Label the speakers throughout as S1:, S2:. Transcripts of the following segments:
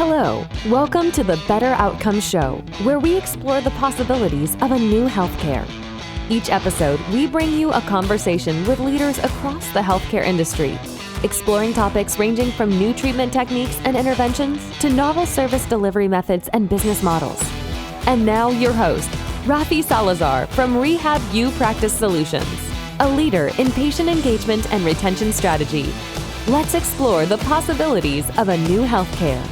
S1: Hello, welcome to the Better Outcomes Show, where we explore the possibilities of a new healthcare. Each episode, we bring you a conversation with leaders across the healthcare industry, exploring topics ranging from new treatment techniques and interventions to novel service delivery methods and business models. And now your host, Rafi Salazar from Rehab Practice Solutions, a leader in patient engagement and retention strategy. Let's explore the possibilities of a new healthcare.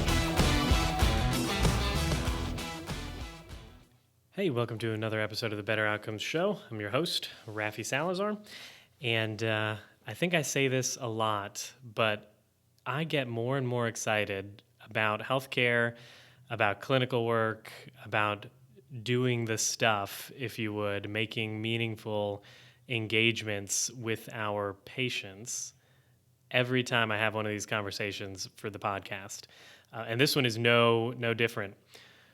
S2: Hey, welcome to another episode of the Better Outcomes Show. I'm your host, Rafi Salazar, and I think I say this a lot, but I get more and more excited about healthcare, about clinical work, about doing the stuff, if you would, making meaningful engagements with our patients every time I have one of these conversations for the podcast. And this one is no different.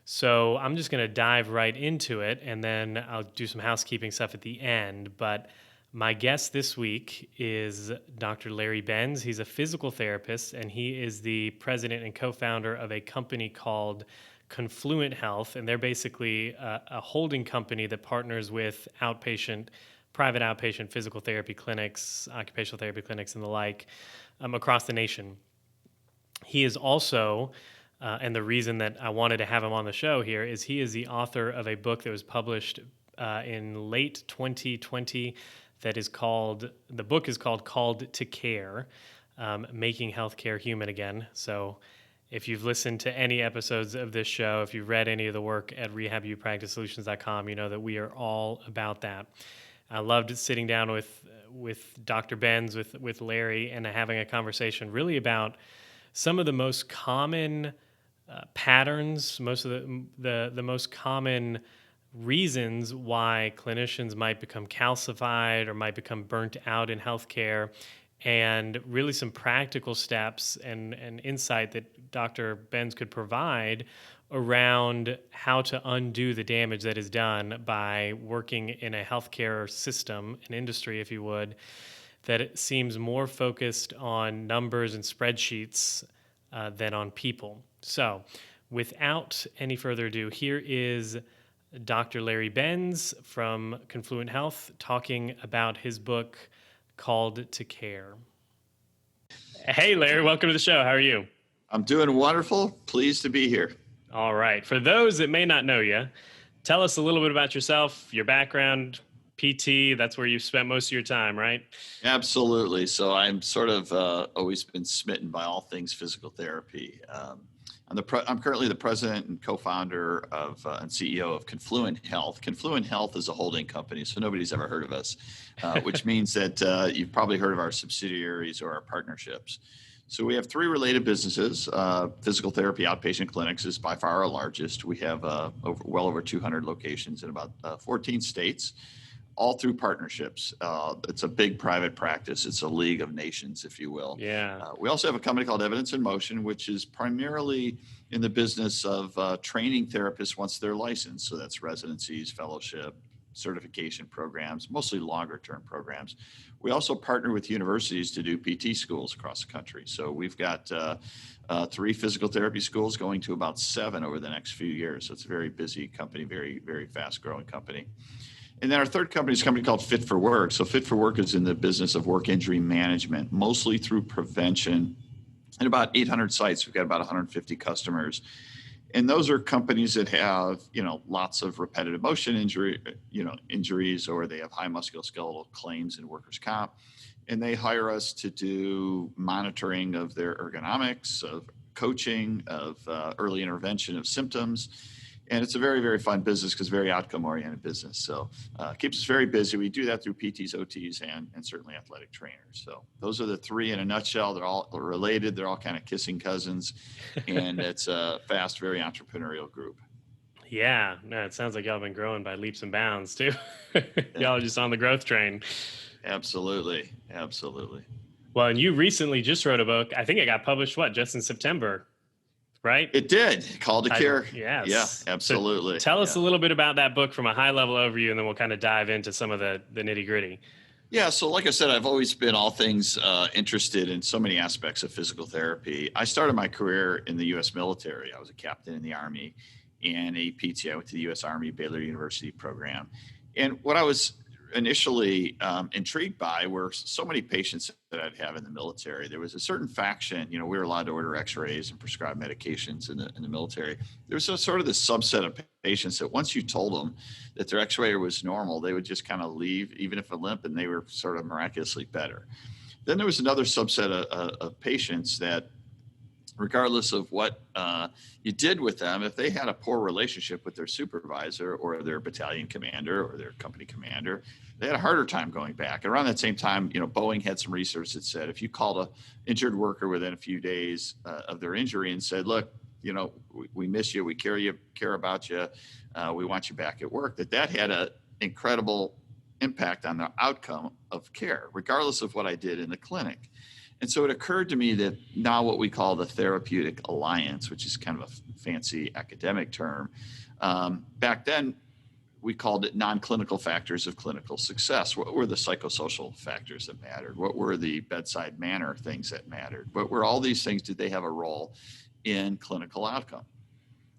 S2: So I'm just going to dive right into it, and then I'll do some housekeeping stuff at the end. But my guest this week is Dr. Larry Benz. He's a physical therapist, and he is the president and co-founder of a company called Confluent Health. And they're basically a holding company that partners with private outpatient physical therapy clinics, occupational therapy clinics, and the like across the nation. He is also... and the reason that I wanted to have him on the show here is he is the author of a book that was published in late 2020 the book is called Called to Care, Making Healthcare Human Again. So if you've listened to any episodes of this show, if you've read any of the work at rehabilitation.com, you know that we are all about that. I loved sitting down with Dr. Benz, with Larry, and having a conversation really about some of the most common patterns, most of the most common reasons why clinicians might become calcified or might become burnt out in healthcare, and really some practical steps and insight that Dr. Benz could provide around how to undo the damage that is done by working in a healthcare system, an industry, if you would, that it seems more focused on numbers and spreadsheets than on people. So without any further ado, here is Dr. Larry Benz from Confluent Health talking about his book, Called to Care. Hey, Larry, welcome to the show. How are you?
S3: I'm doing wonderful. Pleased to be here.
S2: All right. For those that may not know you, tell us a little bit about yourself, your background. PT, that's where you've spent most of your time, right?
S3: Absolutely. So I'm sort of always been smitten by all things physical therapy. I'm currently the president and co-founder of and CEO of Confluent Health. Confluent Health is a holding company, so nobody's ever heard of us, which means that you've probably heard of our subsidiaries or our partnerships. So we have three related businesses. Physical therapy outpatient clinics is by far our largest. We have well over 200 locations in about 14 states. All through partnerships. It's a big private practice. It's a league of nations, if you will.
S2: Yeah.
S3: We also have a company called Evidence in Motion, which is primarily in the business of training therapists once they're licensed. So that's residencies, fellowship, certification programs, mostly longer term programs. We also partner with universities to do PT schools across the country. So we've got 3 physical therapy schools going to about 7 over the next few years. So it's a very busy company, very, very fast growing company. And then our third company is a company called Fit for Work. So Fit for Work is in the business of work injury management, mostly through prevention. And about 800 sites, we've got about 150 customers. And those are companies that have, lots of repetitive motion injuries, or they have high musculoskeletal claims in workers' comp. And they hire us to do monitoring of their ergonomics, of coaching, of early intervention of symptoms. And it's a very, very fun business because very outcome-oriented business. So it keeps us very busy. We do that through PTs, OTs, and certainly athletic trainers. So those are the three in a nutshell. They're all related. They're all kind of kissing cousins. And it's a fast, very entrepreneurial group.
S2: Yeah. No, it sounds like y'all been growing by leaps and bounds, too. Y'all are just on the growth train.
S3: Absolutely. Absolutely.
S2: Well, and you recently just wrote a book. I think it got published, just in September? Right?
S3: It did. Called to Care.
S2: Yes.
S3: Yeah, absolutely.
S2: So tell us a little bit about that book from a high level overview, and then we'll kind of dive into some of the nitty gritty.
S3: Yeah, so like I said, I've always been all things interested in so many aspects of physical therapy. I started my career in the U.S. military. I was a captain in the Army and a PT. I went to the U.S. Army Baylor University program. And what I was initially intrigued by were so many patients that I'd have in the military. There was a certain faction, we were allowed to order x-rays and prescribe medications in the military. There was a sort of this subset of patients that once you told them that their x-ray was normal, they would just kind of leave, even if a limp, and they were sort of miraculously better. Then there was another subset of patients that regardless of what you did with them, if they had a poor relationship with their supervisor or their battalion commander or their company commander, they had a harder time going back. And around that same time, Boeing had some research that said if you called an injured worker within a few days of their injury and said, look, we miss you, we care about you, we want you back at work, that had an incredible impact on the outcome of care, regardless of what I did in the clinic. And so it occurred to me that now what we call the therapeutic alliance, which is kind of a fancy academic term, back then we called it non-clinical factors of clinical success. What were the psychosocial factors that mattered? What were the bedside manner things that mattered? What were all these things? Did they have a role in clinical outcome?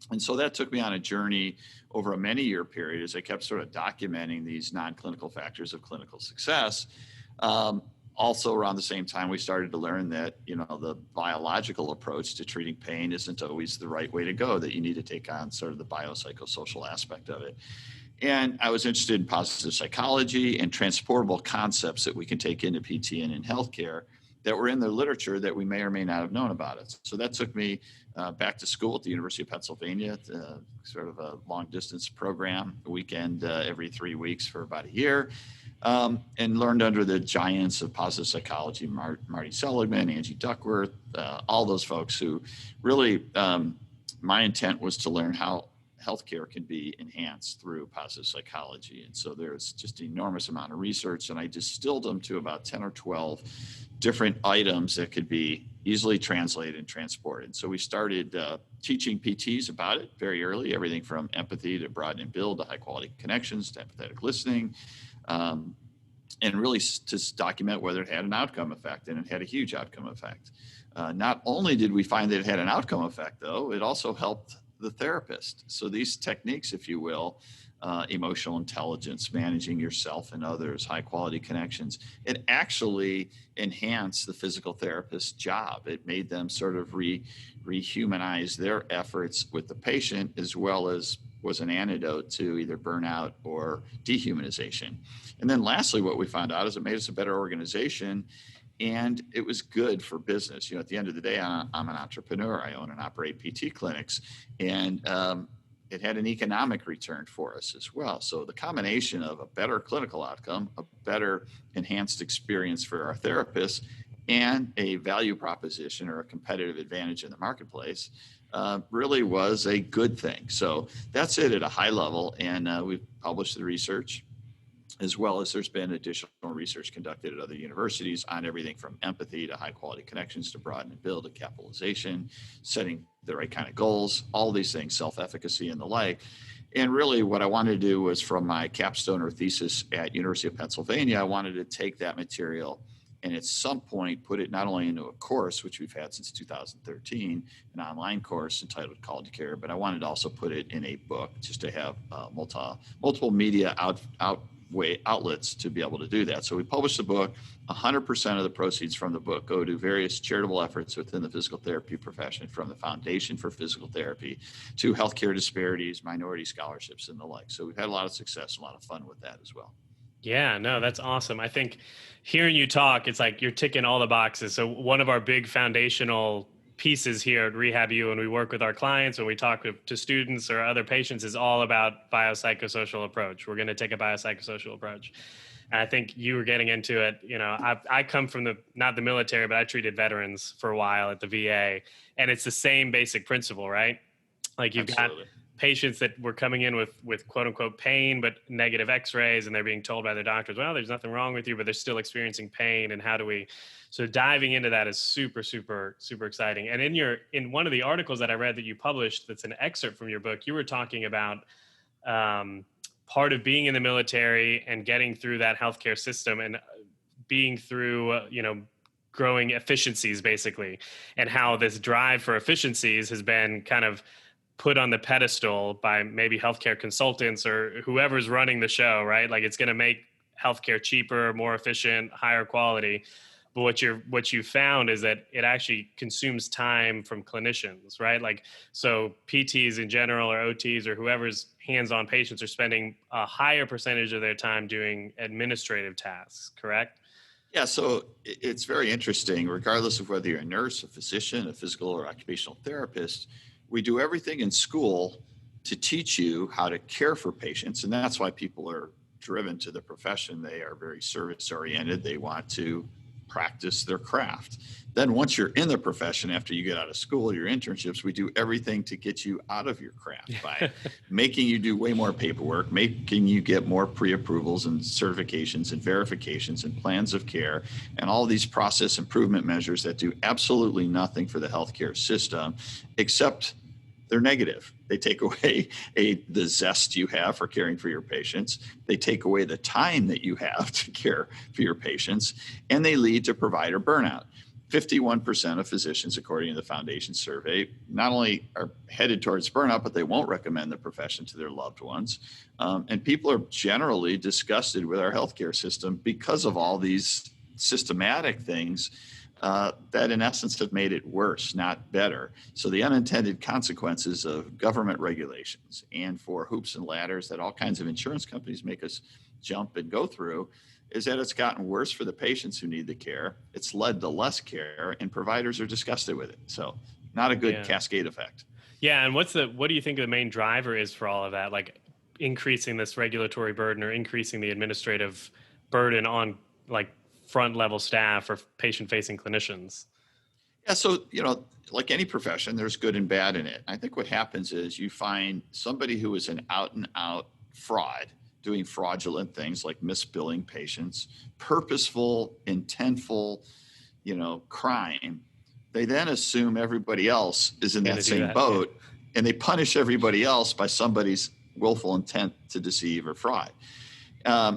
S3: And so that took me on a journey over a many-year period as I kept sort of documenting these non-clinical factors of clinical success. Also, around the same time, we started to learn that, the biological approach to treating pain isn't always the right way to go, that you need to take on sort of the biopsychosocial aspect of it. And I was interested in positive psychology and transportable concepts that we can take into PT and in healthcare that were in the literature that we may or may not have known about it. So that took me back to school at the University of Pennsylvania, sort of a long distance program, a weekend every 3 weeks for about a year. And learned under the giants of positive psychology, Marty Seligman, Angie Duckworth, all those folks who really, my intent was to learn how healthcare can be enhanced through positive psychology. And so there's just an enormous amount of research, and I distilled them to about 10 or 12 different items that could be easily translated and transported. So we started teaching PTs about it very early, everything from empathy to broaden and build to high quality connections to empathetic listening. And really to document whether it had an outcome effect, and it had a huge outcome effect. Not only did we find that it had an outcome effect, though, it also helped the therapist. So these techniques, if you will, emotional intelligence, managing yourself and others, high quality connections, it actually enhanced the physical therapist's job. It made them sort of rehumanize their efforts with the patient, as well as was an antidote to either burnout or dehumanization. And then lastly, what we found out is it made us a better organization, and it was good for business. At the end of the day, I'm an entrepreneur. I own and operate PT clinics, and it had an economic return for us as well. So the combination of a better clinical outcome, a better enhanced experience for our therapists, and a value proposition or a competitive advantage in the marketplace really was a good thing. So that's it at a high level. And we've published the research, as well as there's been additional research conducted at other universities on everything from empathy to high quality connections to broaden and build to capitalization, setting the right kind of goals, all these things, self-efficacy and the like. And really what I wanted to do was, from my capstone or thesis at University of Pennsylvania, I wanted to take that material and at some point put it not only into a course, which we've had since 2013, an online course entitled Call to Care, but I wanted to also put it in a book just to have multiple media outlets to be able to do that. So we published the book. 100% of the proceeds from the book go to various charitable efforts within the physical therapy profession, from the Foundation for Physical Therapy to healthcare disparities, minority scholarships, and the like. So we've had a lot of success, a lot of fun with that as well.
S2: Yeah, no, that's awesome. I think hearing you talk, it's like you're ticking all the boxes. So one of our big foundational pieces here at Rehab U, when we work with our clients, when we talk to students or other patients, is all about biopsychosocial approach. We're going to take a biopsychosocial approach. And I think you were getting into it. I come from not the military, but I treated veterans for a while at the VA, and it's the same basic principle, right? Like you've
S3: Absolutely.
S2: got patients that were coming in with quote unquote pain, but negative x-rays, and they're being told by their doctors, well, there's nothing wrong with you, but they're still experiencing pain. And how do we, so diving into that is super, super, super exciting. And in one of the articles that I read that you published, that's an excerpt from your book, you were talking about part of being in the military and getting through that healthcare system and being through, growing efficiencies basically, and how this drive for efficiencies has been kind of put on the pedestal by maybe healthcare consultants or whoever's running the show, right? Like it's going to make healthcare cheaper, more efficient, higher quality. But what you found is that it actually consumes time from clinicians, right? Like, so PTs in general or OTs or whoever's hands-on patients are spending a higher percentage of their time doing administrative tasks, correct?
S3: Yeah, so it's very interesting, regardless of whether you're a nurse, a physician, a physical or occupational therapist, we do everything in school to teach you how to care for patients. And that's why people are driven to the profession. They are very service oriented. They want to practice their craft. Then once you're in the profession, after you get out of school, your internships, we do everything to get you out of your craft by making you do way more paperwork, making you get more pre-approvals and certifications and verifications and plans of care and all these process improvement measures that do absolutely nothing for the healthcare system, except they're negative. They take away the zest you have for caring for your patients. They take away the time that you have to care for your patients, and they lead to provider burnout. 51% of physicians, according to the Foundation survey, not only are headed towards burnout, but they won't recommend the profession to their loved ones. And people are generally disgusted with our healthcare system because of all these systematic things that in essence have made it worse, not better. So the unintended consequences of government regulations and for hoops and ladders that all kinds of insurance companies make us jump and go through is that it's gotten worse for the patients who need the care. It's led to less care, and providers are disgusted with it. So not a good cascade effect.
S2: Yeah. And what do you think the main driver is for all of that? Like increasing this regulatory burden or increasing the administrative burden on like front level staff or patient facing clinicians?
S3: Yeah, so, like any profession, there's good and bad in it. I think what happens is you find somebody who is an out and out fraud, doing fraudulent things like misbilling patients, purposeful, intentful, crime. They then assume everybody else is in that same boat, and they punish everybody else by somebody's willful intent to deceive or fraud.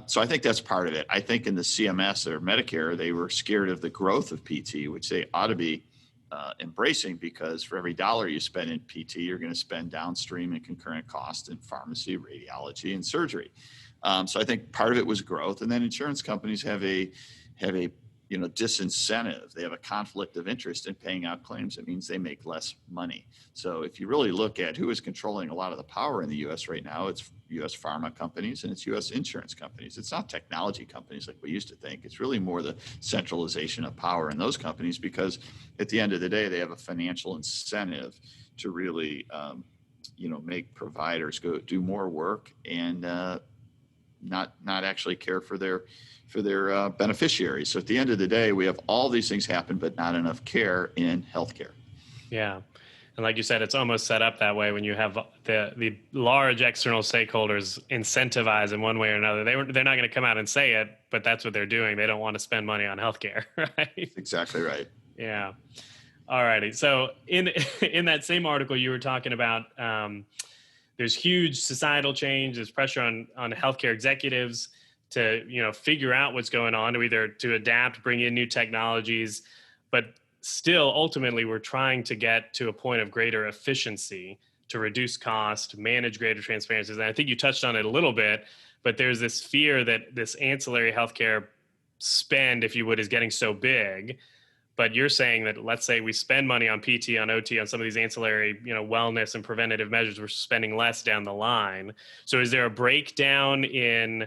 S3: So I think that's part of it. I think in the CMS or Medicare, they were scared of the growth of PT, which they ought to be embracing, because for every dollar you spend in PT, you're going to spend downstream and concurrent costs in pharmacy, radiology, and surgery. So I think part of it was growth. And then insurance companies have a disincentive. They have a conflict of interest in paying out claims. It means they make less money. So if you really look at who is controlling a lot of the power in the U.S. right now, it's U.S. pharma companies and it's U.S. insurance companies. It's not technology companies like we used to think. It's really more the centralization of power in those companies, because at the end of the day, they have a financial incentive to really, make providers go do more work and not actually care for their beneficiaries. So at the end of the day, we have all these things happen, but not enough care in healthcare.
S2: Yeah. And like you said, it's almost set up that way when you have the large external stakeholders incentivize in one way or another. They're not going to come out and say it, but that's what they're doing. They don't want to spend money on healthcare, right?
S3: Exactly right.
S2: Yeah. All righty. So in that same article, you were talking about there's huge societal change. There's pressure on healthcare executives to figure out what's going on, to adapt, bring in new technologies, but still ultimately we're trying to get to a point of greater efficiency to reduce cost, manage greater transparencies. And I think you touched on it a little bit, but there's this fear that this ancillary healthcare spend, if you would, is getting so big. But you're saying that, let's say we spend money on PT, on OT, on some of these ancillary, wellness and preventative measures, we're spending less down the line. So is there a breakdown in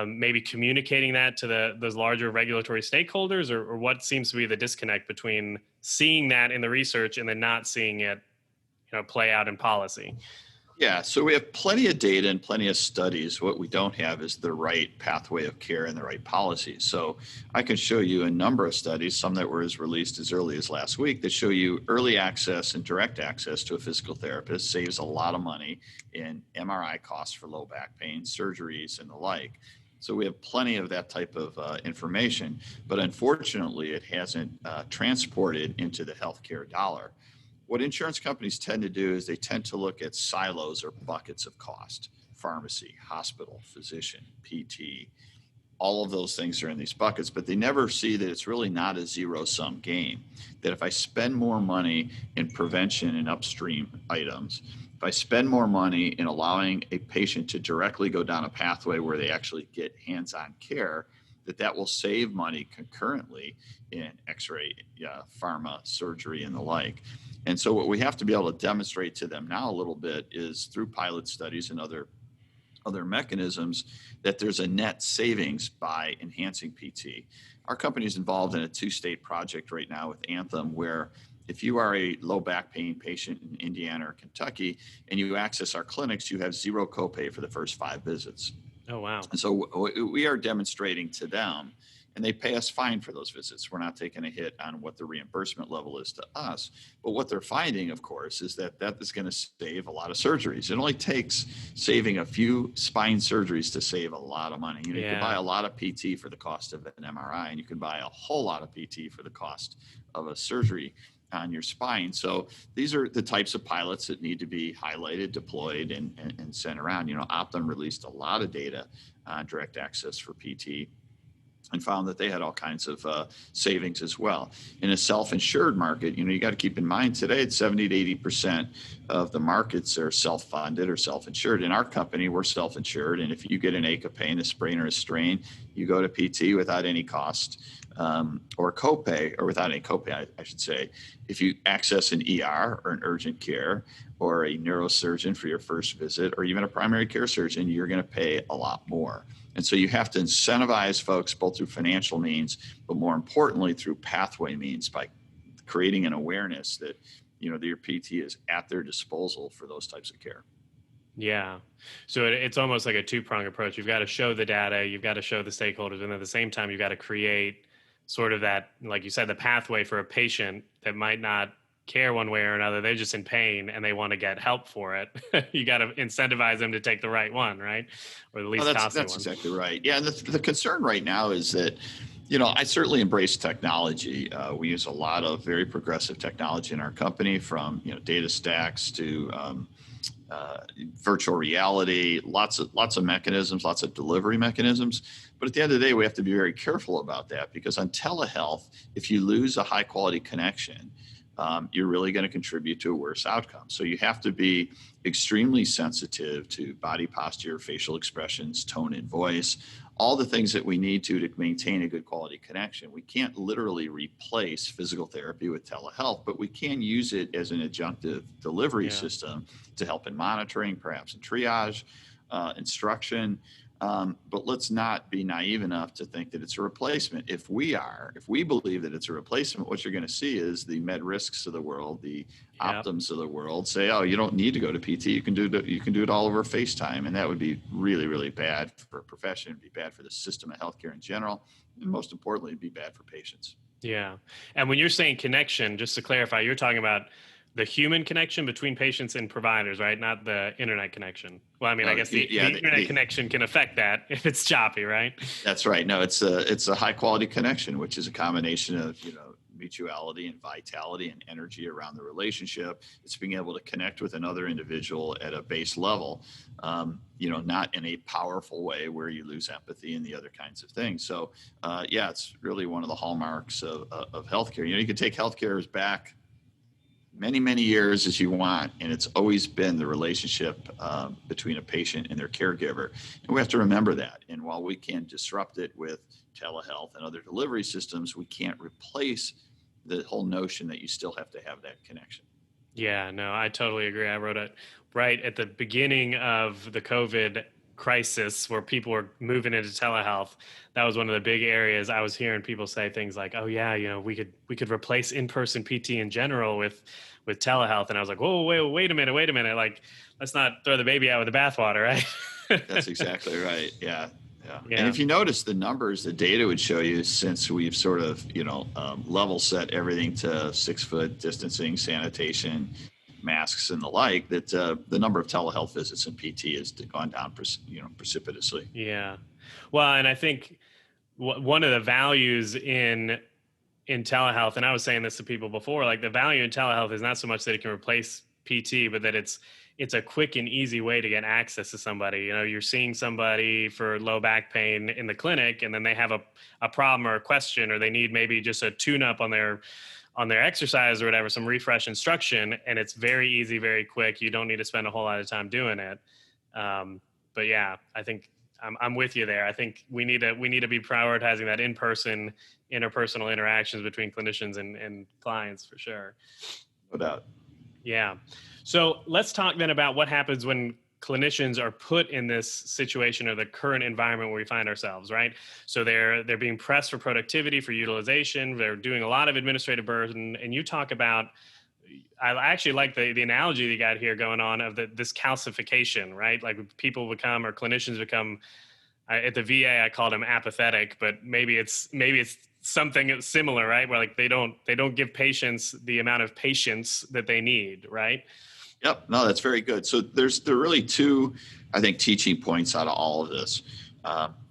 S2: maybe communicating that to those larger regulatory stakeholders, or what seems to be the disconnect between seeing that in the research and then not seeing it, play out in policy?
S3: Yeah, so we have plenty of data and plenty of studies. What we don't have is the right pathway of care and the right policies. So I can show you a number of studies, some that were released as early as last week, that show you early access and direct access to a physical therapist saves a lot of money in MRI costs for low back pain, surgeries, and the like. So we have plenty of that type of information, but unfortunately it hasn't transported into the healthcare dollar. What insurance companies tend to do is they tend to look at silos or buckets of cost: pharmacy, hospital, physician, PT, all of those things are in these buckets, but they never see that it's really not a zero-sum game. That if I spend more money in prevention and upstream items, if I spend more money in allowing a patient to directly go down a pathway where they actually get hands-on care, that will save money concurrently in x-ray, pharma, surgery, and the like. And so what we have to be able to demonstrate to them now a little bit is through pilot studies and other mechanisms that there's a net savings by enhancing PT. Our company is involved in a 2-state project right now with Anthem, where if you are a low back pain patient in Indiana or Kentucky and you access our clinics, you have zero copay for the first 5 visits.
S2: Oh, wow.
S3: And so we are demonstrating to them, and they pay us fine for those visits. We're not taking a hit on what the reimbursement level is to us. But what they're finding, of course, is that is going to save a lot of surgeries. It only takes saving a few spine surgeries to save a lot of money. You can buy a lot of PT for the cost of an MRI, and you can buy a whole lot of PT for the cost of a surgery on your spine. So these are the types of pilots that need to be highlighted, deployed, and sent around. Optum released a lot of data on direct access for PT and found that they had all kinds of savings as well. In a self-insured market, you got to keep in mind today, it's 70 to 80% of the markets are self-funded or self-insured. In our company, we're self-insured. And if you get an ache, a pain, a sprain, or a strain, you go to PT without any cost or copay, or without any copay, I should say. If you access an ER or an urgent care or a neurosurgeon for your first visit, or even a primary care surgeon, you're going to pay a lot more. And so you have to incentivize folks both through financial means, but more importantly through pathway means, by creating an awareness that, that your PT is at their disposal for those types of care.
S2: Yeah. So it's almost like a 2-pronged approach. You've got to show the data, you've got to show the stakeholders, and at the same time, you've got to create sort of that, like you said, the pathway for a patient that might not care one way or another. They're just in pain and they want to get help for it. You got to incentivize them to take the right one, right? Or the least costly one.
S3: That's exactly right. Yeah. And the concern right now is that, I certainly embrace technology. We use a lot of very progressive technology in our company, from, data stacks to virtual reality, lots of mechanisms, lots of delivery mechanisms. But at the end of the day, we have to be very careful about that, because on telehealth, if you lose a high quality connection, you're really going to contribute to a worse outcome. So you have to be extremely sensitive to body posture, facial expressions, tone and voice, all the things that we need to maintain a good quality connection. We can't literally replace physical therapy with telehealth, but we can use it as an adjunctive delivery system to help in monitoring, perhaps in triage, instruction. But let's not be naive enough to think that it's a replacement. If we believe that it's a replacement, what you're going to see is the med risks of the world, the Optums of the world say, "Oh, you don't need to go to PT. You can do it all over FaceTime," and that would be really, really bad for a profession. It'd be bad for the system of healthcare in general, and most importantly, it'd be bad for patients.
S2: Yeah, and when you're saying connection, just to clarify, you're talking about the human connection between patients and providers, right? Not the internet connection. Well, I mean, I guess the internet connection can affect that if it's choppy, right?
S3: That's right. No, it's a high quality connection, which is a combination of, mutuality and vitality and energy around the relationship. It's being able to connect with another individual at a base level, not in a powerful way where you lose empathy and the other kinds of things. So, it's really one of the hallmarks of healthcare. You can take healthcare back many, many years as you want, and it's always been the relationship between a patient and their caregiver. And we have to remember that. And while we can disrupt it with telehealth and other delivery systems, we can't replace the whole notion that you still have to have that connection.
S2: Yeah, no, I totally agree. I wrote it right at the beginning of the COVID crisis where people were moving into telehealth. That was one of the big areas. I was hearing people say things like, "Oh yeah, we could replace in-person PT in general with telehealth." And I was like, "Whoa, wait a minute. Like, let's not throw the baby out with the bathwater," right?
S3: That's exactly right. Yeah. And if you notice the numbers, the data would show you, since we've sort of, level set everything to 6 foot distancing, sanitation, masks and the like, that the number of telehealth visits in PT has gone down, precipitously.
S2: Yeah. Well, and I think one of the values in telehealth, and I was saying this to people before, like the value in telehealth is not so much that it can replace PT, but that it's it's a quick and easy way to get access to somebody. You know, you're seeing somebody for low back pain in the clinic, and then they have a problem or a question, or they need maybe just a tune up on their exercise or whatever, some refresh instruction, and it's very easy, very quick. You don't need to spend a whole lot of time doing it. But yeah, I think I'm with you there. I think we need to be prioritizing that in-person, interpersonal interactions between clinicians and clients for sure.
S3: No doubt.
S2: Yeah. So let's talk then about what happens when clinicians are put in this situation or the current environment where we find ourselves, right? So they're being pressed for productivity, for utilization. They're doing a lot of administrative burden. And you talk about, I actually like the analogy that you got here going on of this calcification, right? Like people become, or clinicians become, at the VA, I call them apathetic, but maybe it's something similar, right? Where like they don't give patients the amount of patience that they need, right?
S3: Yep. No, that's very good. So there are really two, I think, teaching points out of all of this.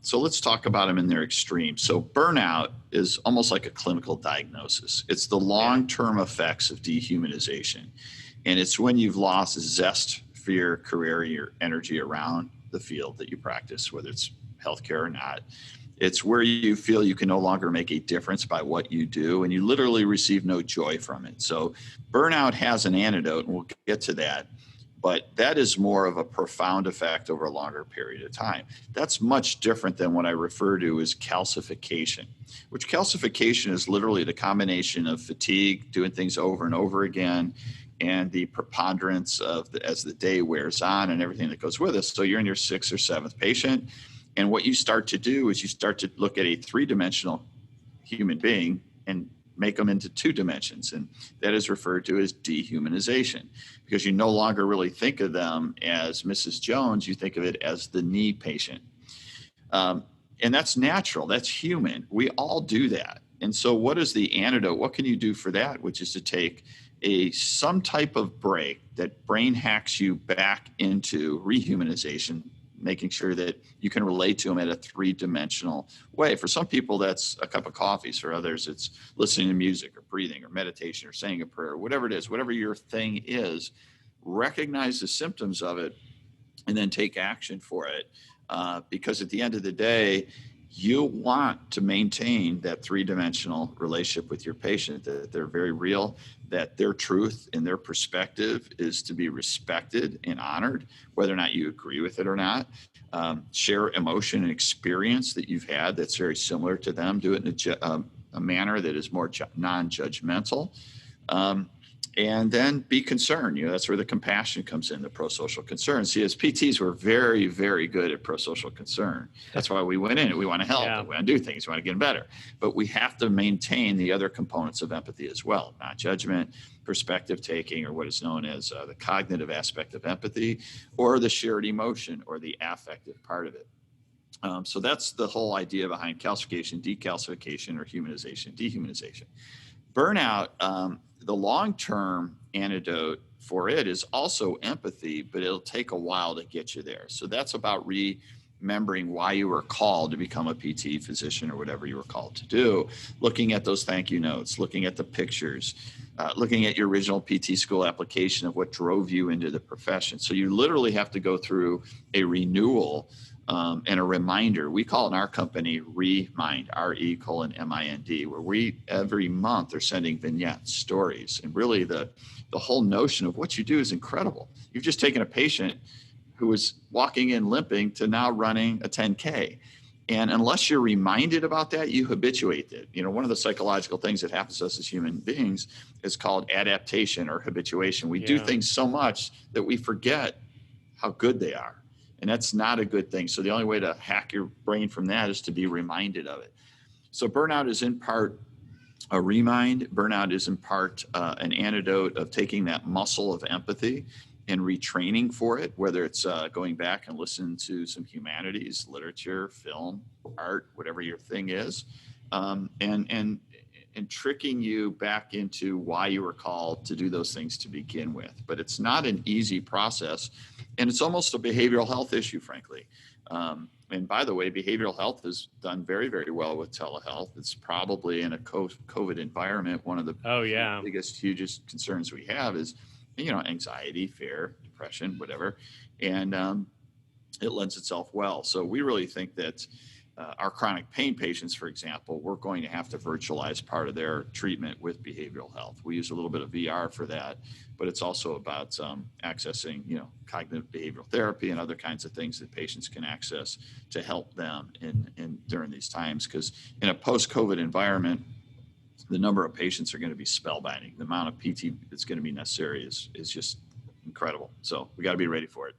S3: So let's talk about them in their extreme. So burnout is almost like a clinical diagnosis. It's the long-term effects of dehumanization. And it's when you've lost zest for your career, your energy around the field that you practice, whether it's healthcare or not. It's where you feel you can no longer make a difference by what you do, and you literally receive no joy from it. So burnout has an antidote, and we'll get to that. But that is more of a profound effect over a longer period of time. That's much different than what I refer to as calcification, which calcification is literally the combination of fatigue, doing things over and over again, and the preponderance of as the day wears on and everything that goes with it. So you're in your sixth or seventh patient. And what you start to do is you start to look at a three-dimensional human being and make them into two dimensions. And that is referred to as dehumanization, because you no longer really think of them as Mrs. Jones. You think of it as the knee patient. And that's natural. That's human. We all do that. And so what is the antidote? What can you do for that? Which is to take some type of break that brain hacks you back into rehumanization, making sure that you can relate to them at a three-dimensional way. For some people, that's a cup of coffee. For others, it's listening to music or breathing or meditation or saying a prayer, whatever it is, whatever your thing is, recognize the symptoms of it and then take action for it. Because at the end of the day, you want to maintain that three-dimensional relationship with your patient, that they're very real, that their truth and their perspective is to be respected and honored, whether or not you agree with it or not. Share emotion and experience that you've had that's very similar to them. Do it in a manner that is more non-judgmental. And then be concerned. That's where the compassion comes in, the pro-social concern. See, as PTs, we're very, very good at pro-social concern. That's why we went in it. We want to help. Yeah. We want to do things. We want to get better. But we have to maintain the other components of empathy as well, not judgment, perspective taking, or what is known as the cognitive aspect of empathy, or the shared emotion, or the affective part of it. So that's the whole idea behind calcification, decalcification, or humanization, dehumanization. Burnout, the long-term antidote for it is also empathy, but it'll take a while to get you there. So that's about remembering why you were called to become a PT physician or whatever you were called to do, looking at those thank you notes, looking at the pictures, looking at your original PT school application of what drove you into the profession. So you literally have to go through a renewal and a reminder. We call it in our company Remind, RE:MIND, where we every month are sending vignettes, stories, and really the whole notion of what you do is incredible. You've just taken a patient who was walking in limping to now running a 10K. And unless you're reminded about that, you habituate it. One of the psychological things that happens to us as human beings is called adaptation or habituation. We do things so much that we forget how good they are. And that's not a good thing. So the only way to hack your brain from that is to be reminded of it. So burnout is in part a remind. Burnout is in part an antidote of taking that muscle of empathy and retraining for it, whether it's going back and listening to some humanities, literature, film, art, whatever your thing is, and tricking you back into why you were called to do those things to begin with. But it's not an easy process. And it's almost a behavioral health issue, frankly. And by the way, behavioral health has done very, very well with telehealth. It's probably in a COVID environment, one of the biggest, hugest concerns we have is anxiety, fear, depression, whatever. And it lends itself well. So we really think that our chronic pain patients, for example, we're going to have to virtualize part of their treatment with behavioral health. We use a little bit of VR for that, but it's also about accessing, cognitive behavioral therapy and other kinds of things that patients can access to help them in during these times. Because in a post-COVID environment, the number of patients are going to be spellbinding. The amount of PT that's going to be necessary is just incredible. So we got to be ready for it.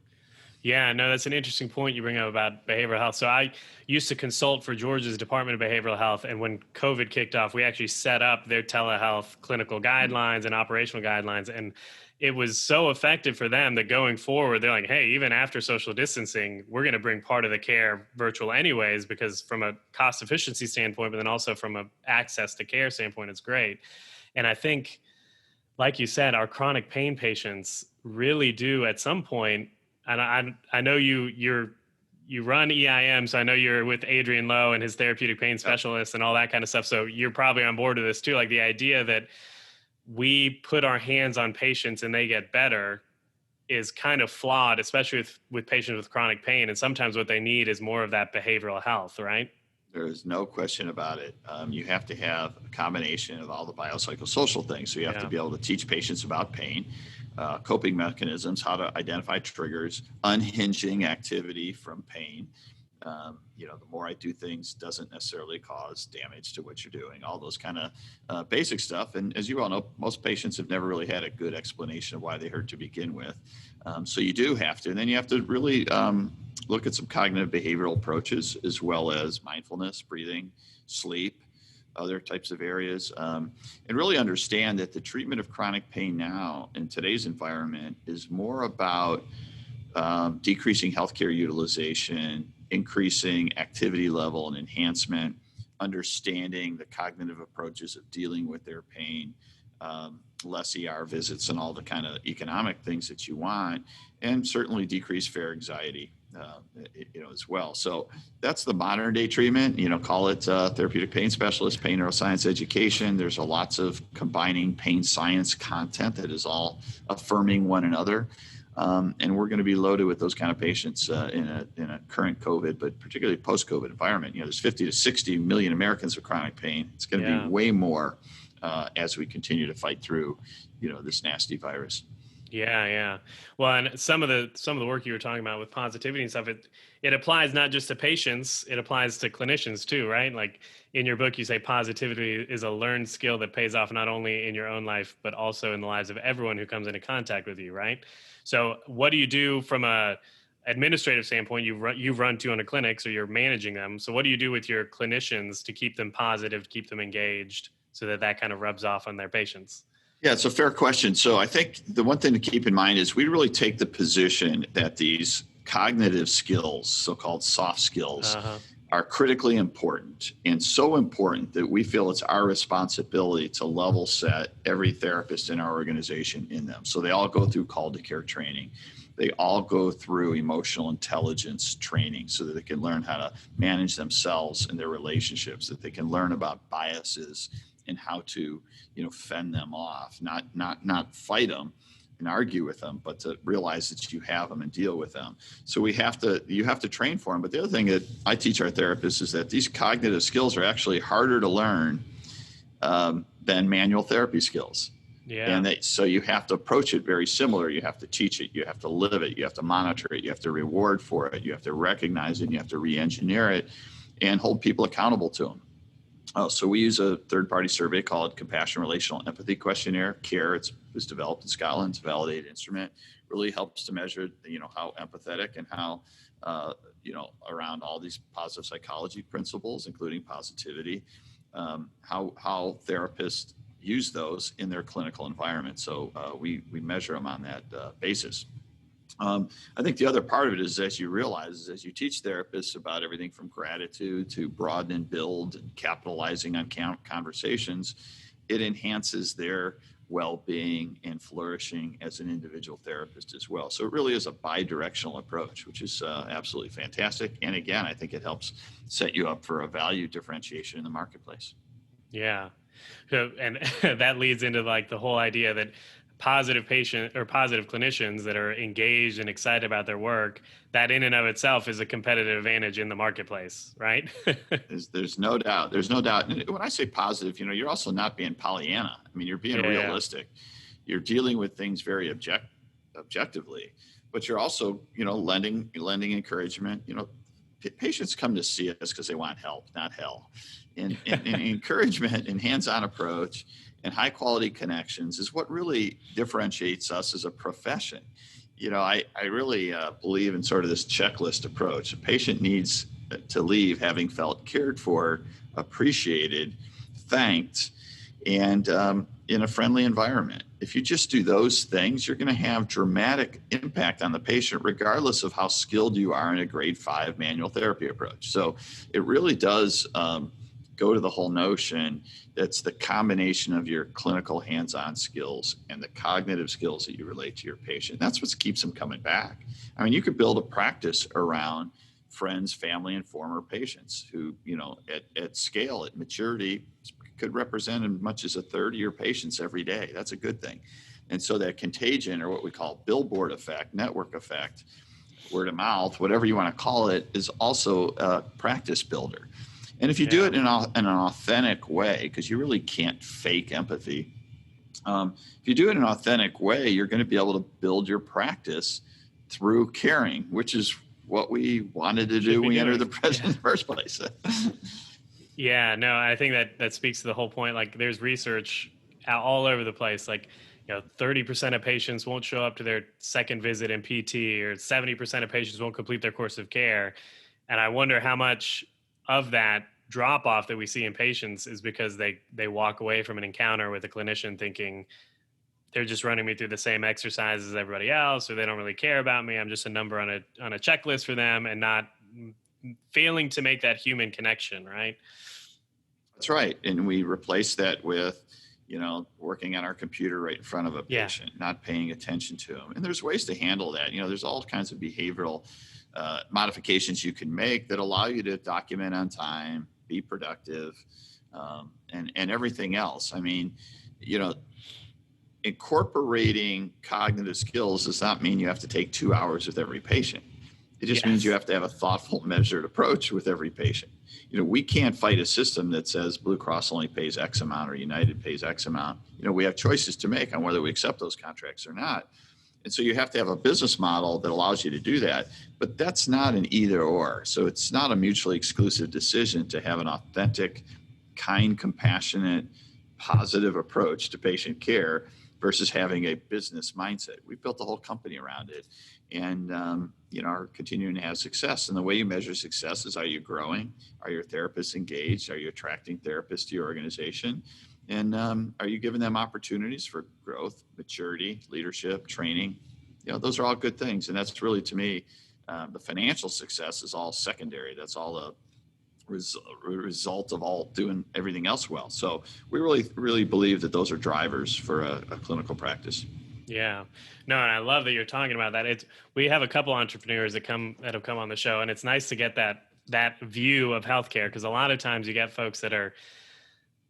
S2: Yeah, no, that's an interesting point you bring up about behavioral health. So I used to consult for Georgia's Department of Behavioral Health. And when COVID kicked off, we actually set up their telehealth clinical guidelines and operational guidelines. And it was so effective for them that going forward, they're like, hey, even after social distancing, we're going to bring part of the care virtual anyways, because from a cost efficiency standpoint, but then also from a access to care standpoint, it's great. And I think, like you said, our chronic pain patients really do at some point. And I know you run EIM, so I know you're with Adrian Lowe and his therapeutic pain specialist and all that kind of stuff. So you're probably on board with this too. Like the idea that we put our hands on patients and they get better is kind of flawed, especially with patients with chronic pain. And sometimes what they need is more of that behavioral health, right?
S3: There is no question about it. You have to have a combination of all the biopsychosocial things. So you have to be able to teach patients about pain, coping mechanisms, how to identify triggers, unhinging activity from pain. The more I do things doesn't necessarily cause damage to what you're doing, all those kind of basic stuff. And as you all know, most patients have never really had a good explanation of why they hurt to begin with. So you do have to, and then you have to really look at some cognitive behavioral approaches, as well as mindfulness, breathing, sleep, other types of areas, and really understand that the treatment of chronic pain now in today's environment is more about decreasing healthcare utilization, increasing activity level and enhancement, understanding the cognitive approaches of dealing with their pain, less ER visits and all the kind of economic things that you want, and certainly decrease fair anxiety, as well. So that's the modern day treatment, call it therapeutic pain specialist, pain neuroscience education. There's lots of combining pain science content that is all affirming one another. And we're going to be loaded with those kind of patients in a current COVID, but particularly post-COVID environment. There's 50 to 60 million Americans with chronic pain. It's going to be way more as we continue to fight through, this nasty virus.
S2: Yeah. Well, and some of the work you were talking about with positivity and stuff, it applies not just to patients, it applies to clinicians too, right? Like in your book, you say positivity is a learned skill that pays off not only in your own life, but also in the lives of everyone who comes into contact with you, right? So what do you do from a administrative standpoint? You've run 200 clinics, or you're managing them. So what do you do with your clinicians to keep them positive, keep them engaged, so that kind of rubs off on their patients?
S3: Yeah, it's a fair question. So I think the one thing to keep in mind is we really take the position that these cognitive skills, so-called soft skills, are critically important, and so important that we feel it's our responsibility to level set every therapist in our organization in them. So they all go through call to care training. They all go through emotional intelligence training so that they can learn how to manage themselves and their relationships, that they can learn about biases and how to, fend them off, not fight them and argue with them, but to realize that you have them and deal with them. So you have to train for them. But the other thing that I teach our therapists is that these cognitive skills are actually harder to learn than manual therapy skills.
S2: Yeah.
S3: And so you have to approach it very similar. You have to teach it, you have to live it, you have to monitor it, you have to reward for it, you have to recognize it, and you have to re-engineer it and hold people accountable to them. So we use a third-party survey called Compassion Relational Empathy Questionnaire. CARE, it was developed in Scotland. It's a validated instrument. Really helps to measure, how empathetic and how, around all these positive psychology principles, including positivity, how therapists use those in their clinical environment. So we measure them on that basis. I think the other part of it is, as you realize, as you teach therapists about everything from gratitude to broaden and build and capitalizing on conversations, it enhances their well-being and flourishing as an individual therapist as well. So it really is a bi-directional approach, which is absolutely fantastic. And again, I think it helps set you up for a value differentiation in the marketplace.
S2: Yeah. So, and that leads into like the whole idea that positive patient or positive clinicians that are engaged and excited about their work, that in and of itself is a competitive advantage in the marketplace, right?
S3: There's no doubt. There's no doubt. And when I say positive, you're also not being Pollyanna. I mean, you're being
S2: Yeah.
S3: realistic. You're dealing with things very objectively, but you're also, lending encouragement. Patients come to see us because they want help, not hell. And encouragement and hands-on approach and high quality connections is what really differentiates us as a profession. I really believe in sort of this checklist approach. A patient needs to leave having felt cared for, appreciated, thanked, and in a friendly environment. If you just do those things, you're going to have dramatic impact on the patient, regardless of how skilled you are in a grade 5 manual therapy approach. So it really does go to the whole notion that's the combination of your clinical hands-on skills and the cognitive skills that you relate to your patient. That's what keeps them coming back. I mean, you could build a practice around friends, family, and former patients who, at scale, at maturity, could represent as much as a third of your patients every day. That's a good thing. And so that contagion, or what we call billboard effect, network effect, word of mouth, whatever you want to call it, is also a practice builder. And if you do it in an authentic way, because you really can't fake empathy, if you do it in an authentic way, you're going to be able to build your practice through caring, which is what we wanted to do when we entered the profession in the first place.
S2: Yeah, no, I think that speaks to the whole point. Like, there's research all over the place. Like, 30% of patients won't show up to their second visit in PT, or 70% of patients won't complete their course of care. And I wonder how much of that drop off that we see in patients is because they walk away from an encounter with a clinician thinking they're just running me through the same exercises as everybody else, or they don't really care about me. I'm just a number on a checklist for them, and not failing to make that human connection, right?
S3: That's right. And we replace that with, working on our computer right in front of a patient, not paying attention to them. And there's ways to handle that. There's all kinds of behavioral modifications you can make that allow you to document on time, be productive, and everything else. I mean, incorporating cognitive skills does not mean you have to take 2 hours with every patient. It just means you have to have a thoughtful, measured approach with every patient. We can't fight a system that says Blue Cross only pays X amount or United pays X amount. We have choices to make on whether we accept those contracts or not. And so you have to have a business model that allows you to do that. But that's not an either or. So it's not a mutually exclusive decision to have an authentic, kind, compassionate, positive approach to patient care versus having a business mindset. We built the whole company around it, and are continuing to have success. And the way you measure success is, are you growing? Are your therapists engaged? Are you attracting therapists to your organization? And are you giving them opportunities for growth, maturity, leadership, training? Those are all good things. And that's really, to me, the financial success is all secondary. That's all a result of all doing everything else well. So we really believe that those are drivers for a clinical practice.
S2: Yeah, no, and I love that you're talking about that. We have a couple entrepreneurs that have come on the show, and it's nice to get that view of healthcare, because a lot of times you get folks that are,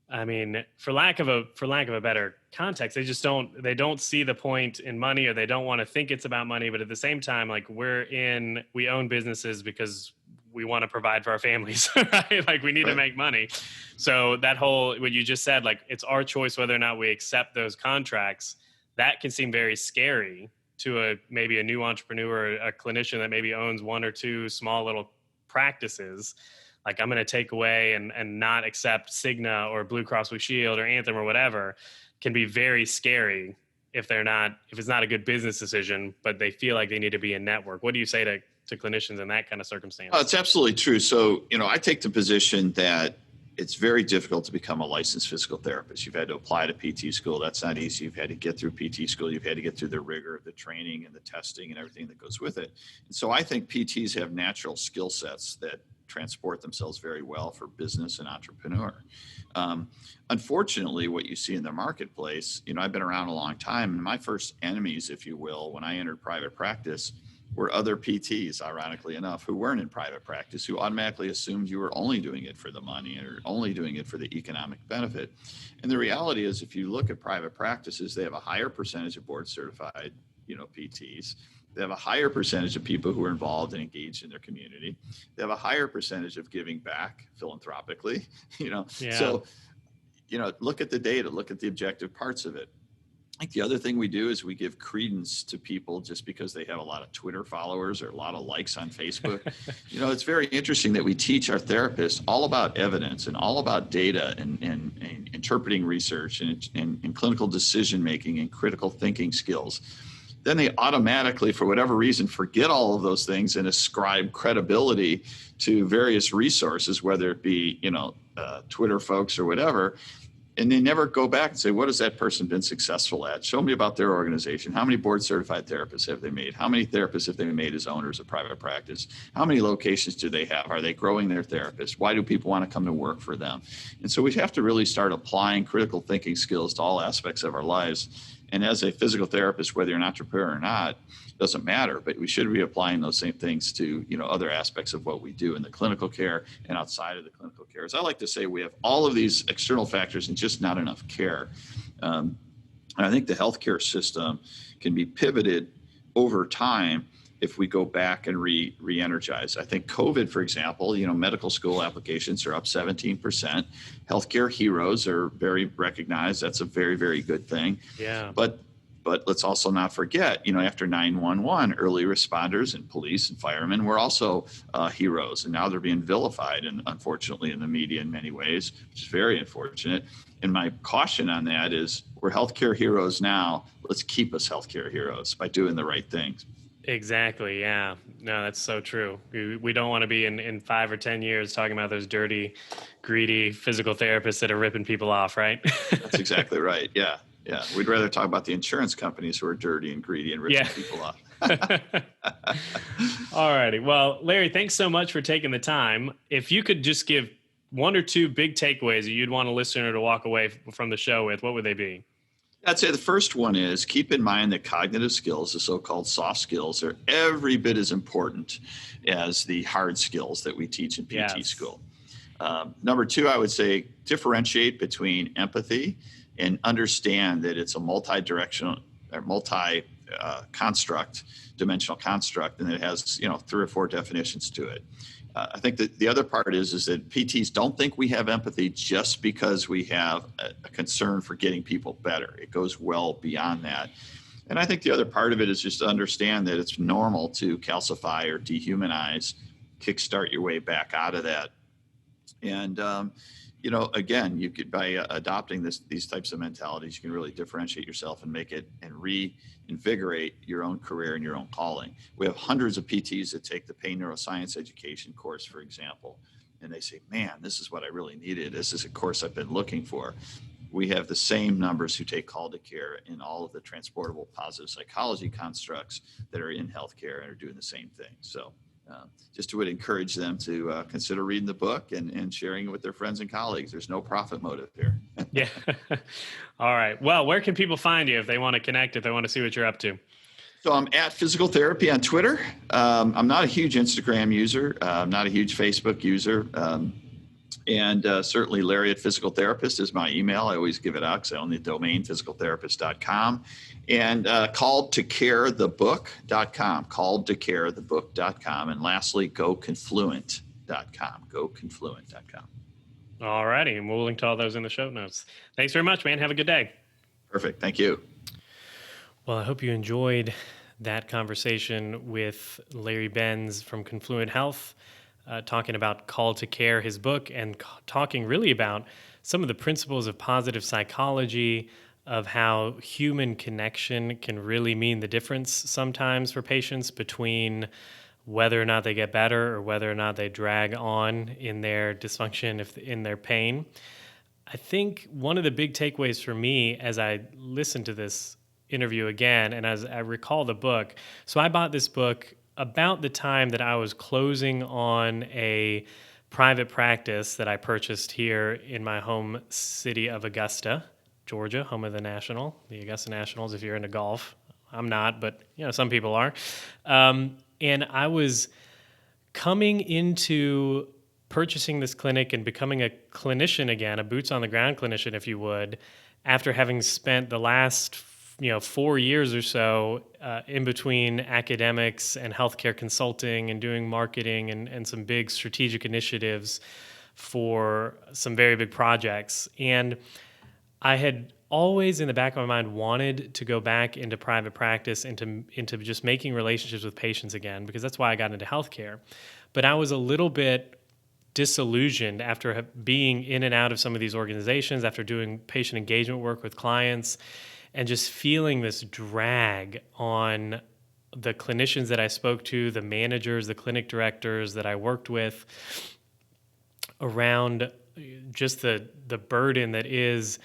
S2: I mean, for lack of a better context, they don't see the point in money, or they don't want to think it's about money. But at the same time, like, we own businesses because we want to provide for our families, right? Like, we need to make money. So that whole, what you just said, like, it's our choice whether or not we accept those contracts. That can seem very scary to maybe a new entrepreneur, a clinician that maybe owns one or two small little practices. Like, I'm going to take away and not accept Cigna or Blue Cross Blue Shield or Anthem or whatever, can be very scary if it's not a good business decision, but they feel like they need to be in network. What do you say to clinicians in that kind of circumstance?
S3: It's absolutely true. So, I take the position that it's very difficult to become a licensed physical therapist. You've had to apply to PT school. That's not easy. You've had to get through PT school. You've had to get through the rigor of the training and the testing and everything that goes with it. And so I think PTs have natural skill sets that transport themselves very well for business and entrepreneur. Unfortunately, what you see in the marketplace, I've been around a long time, and my first enemies, if you will, when I entered private practice, were other PTs, ironically enough, who weren't in private practice, who automatically assumed you were only doing it for the money or only doing it for the economic benefit. And the reality is, if you look at private practices, they have a higher percentage of board certified, PTs. They have a higher percentage of people who are involved and engaged in their community. They have a higher percentage of giving back philanthropically,
S2: Yeah.
S3: So, look at the data, look at the objective parts of it. I think the other thing we do is we give credence to people just because they have a lot of Twitter followers or a lot of likes on Facebook. It's very interesting that we teach our therapists all about evidence and all about data and interpreting research and clinical decision making and critical thinking skills. Then they automatically, for whatever reason, forget all of those things and ascribe credibility to various resources, whether it be, Twitter folks or whatever. And they never go back and say, what has that person been successful at? Show me about their organization. How many board certified therapists have they made? How many therapists have they made as owners of private practice? How many locations do they have? Are they growing their therapists? Why do people want to come to work for them? And so we have to really start applying critical thinking skills to all aspects of our lives. And as a physical therapist, whether you're an entrepreneur or not, doesn't matter, but we should be applying those same things to, other aspects of what we do in the clinical care and outside of the clinical care. As I like to say, we have all of these external factors and just not enough care. And I think the healthcare system can be pivoted over time if we go back and re-energize. I think COVID, for example, medical school applications are up 17%. Healthcare heroes are very recognized. That's a very, very good thing.
S2: Yeah.
S3: But let's also not forget, after 911, early responders and police and firemen were also heroes. And now they're being vilified, and unfortunately in the media in many ways, which is very unfortunate. And my caution on that is, we're healthcare heroes now. Let's keep us healthcare heroes by doing the right things.
S2: Exactly. Yeah. No, that's so true. We don't want to be in 5 or 10 years talking about those dirty, greedy physical therapists that are ripping people off, right?
S3: That's exactly right. Yeah. Yeah. We'd rather talk about the insurance companies who are dirty and greedy and ripping people off.
S2: All righty. Well, Larry, thanks so much for taking the time. If you could just give 1 or 2 big takeaways that you'd want a listener to walk away from the show with, what would they be?
S3: I'd say the first one is, keep in mind that cognitive skills, the so-called soft skills, are every bit as important as the hard skills that we teach in PT school. Number 2, I would say differentiate between empathy and understand that it's a multi-directional or dimensional construct, and it has 3 or 4 definitions to it. I think that the other part is that PTs don't think we have empathy just because we have a concern for getting people better. It goes well beyond that. And I think the other part of it is just to understand that it's normal to calcify or dehumanize, kickstart your way back out of that. And, again, you could, by adopting these types of mentalities, you can really differentiate yourself and make it and reinvigorate your own career and your own calling. We have hundreds of PTs that take the pain neuroscience education course, for example, and they say, man, this is what I really needed. This is a course I've been looking for. We have the same numbers who take Call to Care in all of the transportable positive psychology constructs that are in healthcare and are doing the same thing. So just would encourage them to consider reading the book and sharing it with their friends and colleagues. There's no profit motive here.
S2: Yeah. All right. Well, where can people find you if they want to connect, if they want to see what you're up to?
S3: So I'm at Physical Therapy on Twitter. I'm not a huge Instagram user. I'm not a huge Facebook user. And certainly Larry at Physical Therapist is my email. I always give it out because I own the domain, physicaltherapist.com. And calledtocarethebook.com, calledtocarethebook.com. And lastly, goconfluent.com, goconfluent.com.
S2: All righty. And we'll link to all those in the show notes. Thanks very much, man. Have a good day.
S3: Perfect. Thank you.
S2: Well, I hope you enjoyed that conversation with Larry Benz from Confluent Health, talking about Call to Care, his book, and talking really about some of the principles of positive psychology, of how human connection can really mean the difference sometimes for patients between whether or not they get better or whether or not they drag on in their dysfunction, in their pain. I think one of the big takeaways for me as I listened to this interview again, and as I recall the book, so I bought this book about the time that I was closing on a private practice that I purchased here in my home city of Augusta, Georgia, home of the Augusta Nationals, if you're into golf. I'm not, but some people are. And I was coming into purchasing this clinic and becoming a clinician again, a boots on the ground clinician, if you would, after having spent the last 4 years or so in between academics and healthcare consulting and doing marketing and some big strategic initiatives for some very big projects. And I had always in the back of my mind wanted to go back into private practice, into just making relationships with patients again, because that's why I got into healthcare. But I was a little bit disillusioned after being in and out of some of these organizations, after doing patient engagement work with clients, and just feeling this drag on the clinicians that I spoke to, the managers, the clinic directors that I worked with, around just the burden that is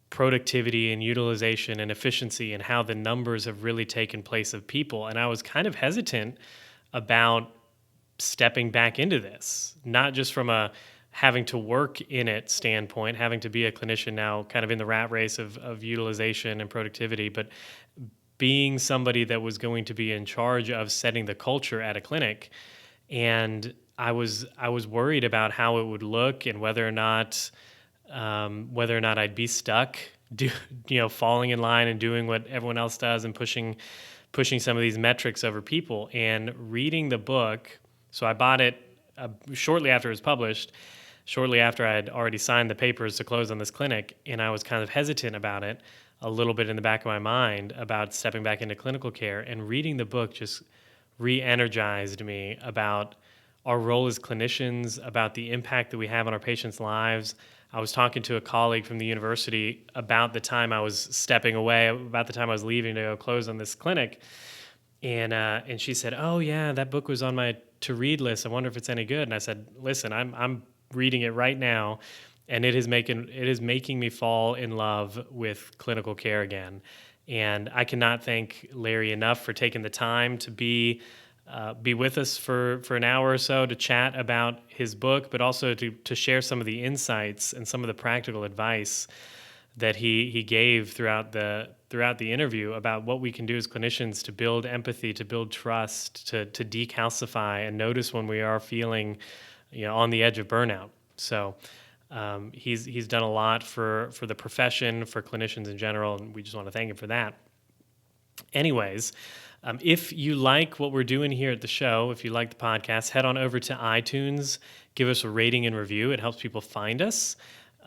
S2: productivity and utilization and efficiency, and how the numbers have really taken place of people. And I was kind of hesitant about stepping back into this, not just from a having to work in it standpoint, having to be a clinician now kind of in the rat race of utilization and productivity, but being somebody that was going to be in charge of setting the culture at a clinic. And I was worried about how it would look and whether or not I'd be stuck, falling in line and doing what everyone else does and pushing some of these metrics over people. And reading the book, so I bought it shortly after it was published, shortly after I had already signed the papers to close on this clinic, and I was kind of hesitant about it, a little bit in the back of my mind about stepping back into clinical care. And reading the book just re-energized me about our role as clinicians, about the impact that we have on our patients' lives. I was talking to a colleague from the university about the time I was stepping away, about the time I was leaving to go close on this clinic. And she said, "Oh yeah, that book was on my to-read list. I wonder if it's any good." And I said, "Listen, I'm reading it right now, and it is making me fall in love with clinical care again." And I cannot thank Larry enough for taking the time to be with us for an hour or so to chat about his book, but also to share some of the insights and some of the practical advice that he gave throughout the interview about what we can do as clinicians to build empathy, to build trust, to decalcify and notice when we are feeling on the edge of burnout. So he's done a lot for the profession, for clinicians in general, and we just want to thank him for that. Anyways, if you like what we're doing here at the show, if you like the podcast, head on over to iTunes, give us a rating and review. It helps people find us.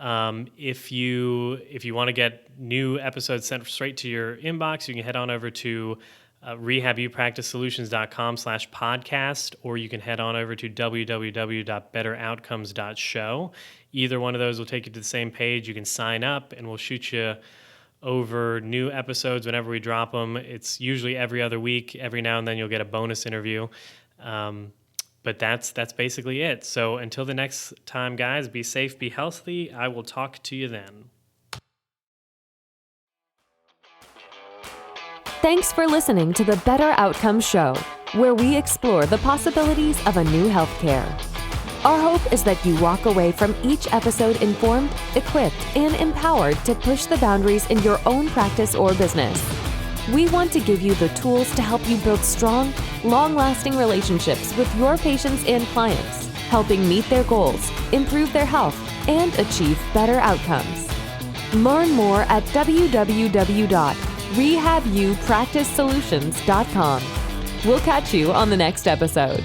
S2: If you want to get new episodes sent straight to your inbox, you can head on over to rehabupracticesolutions.com/podcast, or you can head on over to www.betteroutcomes.show. Either one of those will take you to the same page. You can sign up, and we'll shoot you over new episodes whenever we drop them. It's usually every other week. Every now and then you'll get a bonus interview. But that's basically it. So until the next time, guys, be safe, be healthy. I will talk to you then.
S1: Thanks for listening to the Better Outcomes Show, where we explore the possibilities of a new healthcare. Our hope is that you walk away from each episode informed, equipped, and empowered to push the boundaries in your own practice or business. We want to give you the tools to help you build strong, long-lasting relationships with your patients and clients, helping meet their goals, improve their health, and achieve better outcomes. Learn more at www.rehabupracticesolutions.com. We'll catch you on the next episode.